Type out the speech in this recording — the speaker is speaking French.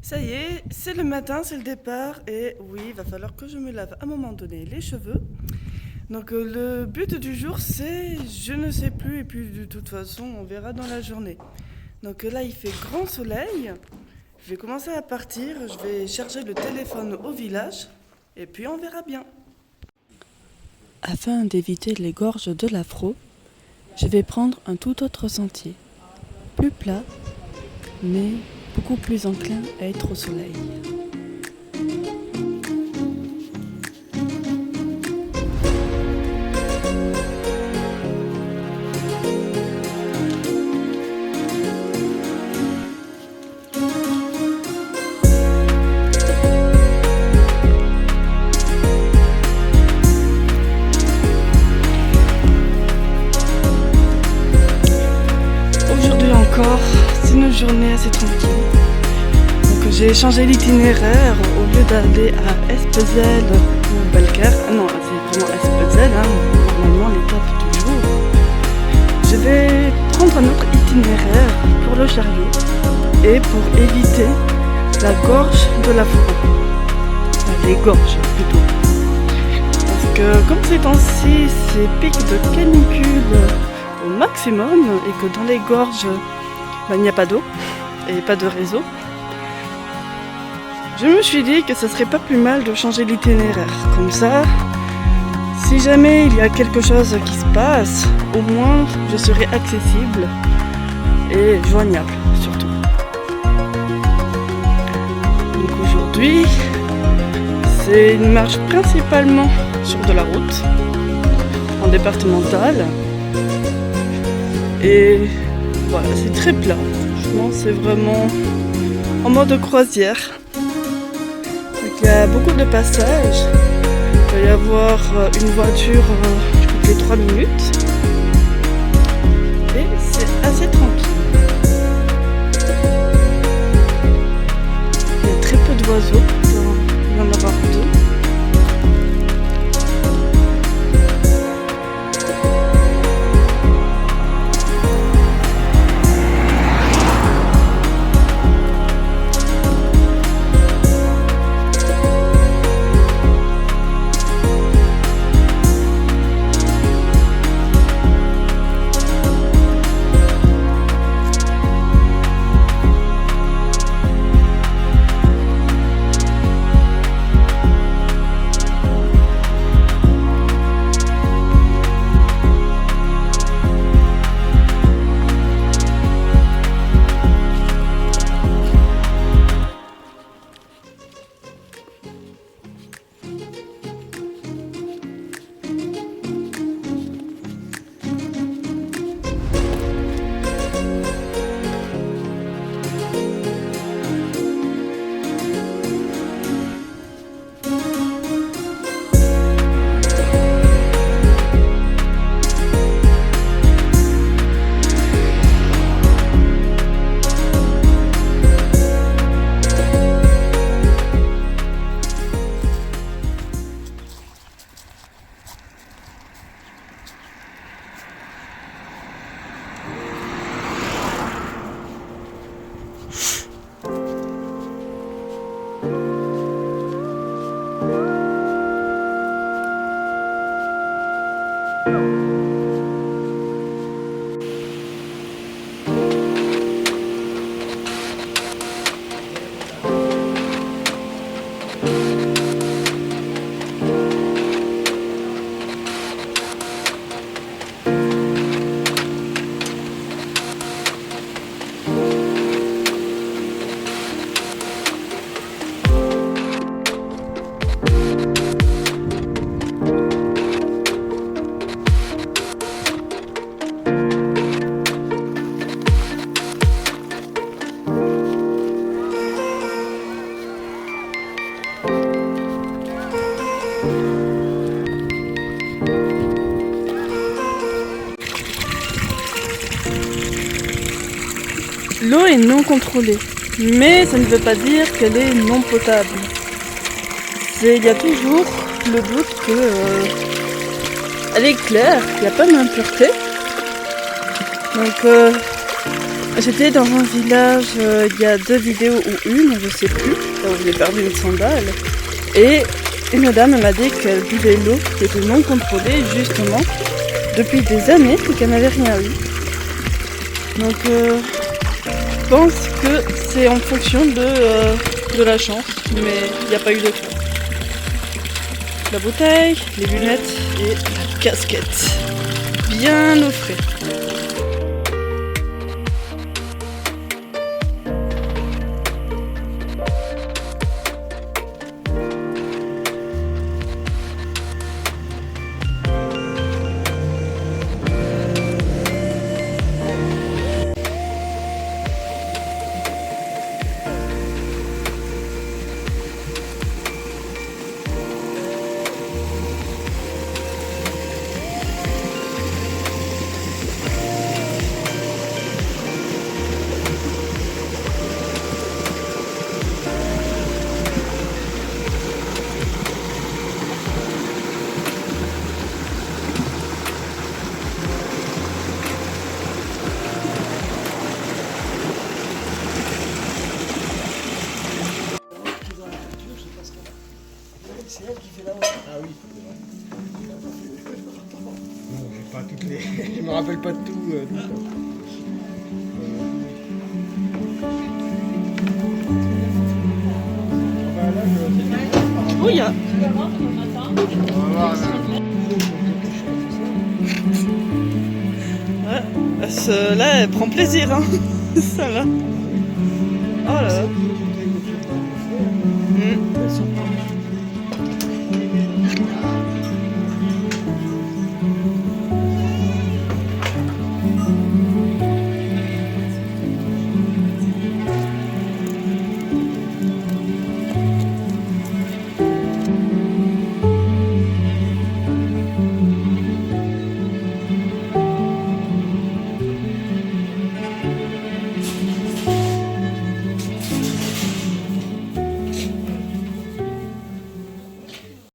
Ça y est, c'est le matin, c'est le départ et oui, il va falloir que je me lave à un moment donné les cheveux. Donc le but du jour c'est je ne sais plus et puis de toute façon on verra dans la journée. Donc là il fait grand soleil, je vais commencer à partir, je vais charger le téléphone au village et puis on verra bien. Afin d'éviter les gorges de l'Afro, je vais prendre un tout autre sentier, plus plat mais beaucoup plus enclin à être au soleil. Aujourd'hui encore, c'est une journée assez tranquille. Donc j'ai changé l'itinéraire au lieu d'aller à Espézel ou Belcar. Ah non, c'est vraiment Espézel, normalement l'étape du jour. Je vais prendre un autre itinéraire pour le chariot et pour éviter la gorge de la forêt. Enfin, les gorges plutôt. Parce que comme ces temps-ci, c'est pic de canicule au maximum et que dans les gorges, il n'y a pas d'eau et pas de réseau. Je me suis dit que ce serait pas plus mal de changer l'itinéraire. Comme ça, si jamais il y a quelque chose qui se passe, au moins je serai accessible et joignable surtout. Donc aujourd'hui, c'est une marche principalement sur de la route, en départementale. Et voilà, c'est très plat. Franchement, c'est vraiment en mode croisière. Donc, il y a beaucoup de passages. Il va y avoir une voiture toutes les 3 minutes. Et c'est assez tranquille. Il y a très peu d'oiseaux. Il va y en avoir 2. L'eau est non contrôlée, mais ça ne veut pas dire qu'elle est non potable. Il y a toujours le doute que elle est claire, qu'il n'y a pas d'impureté. Donc J'étais dans un village il y a 2 vidéos ou une, je sais plus, là où j'ai perdu une sandale. Et une dame m'a dit qu'elle buvait l'eau qui était non contrôlée justement depuis des années et qu'elle n'avait rien eu. Donc je pense que c'est en fonction de la chance, mais il n'y a pas eu de cas. La bouteille, les lunettes et la casquette. Bien au frais. C'est elle qui fait la voix. Ah oui. Non, j'ai pas toutes les. Je me rappelle pas de tout. Oh, il y a. Ouais, là, elle prend plaisir, hein. Ça va. Oh là là.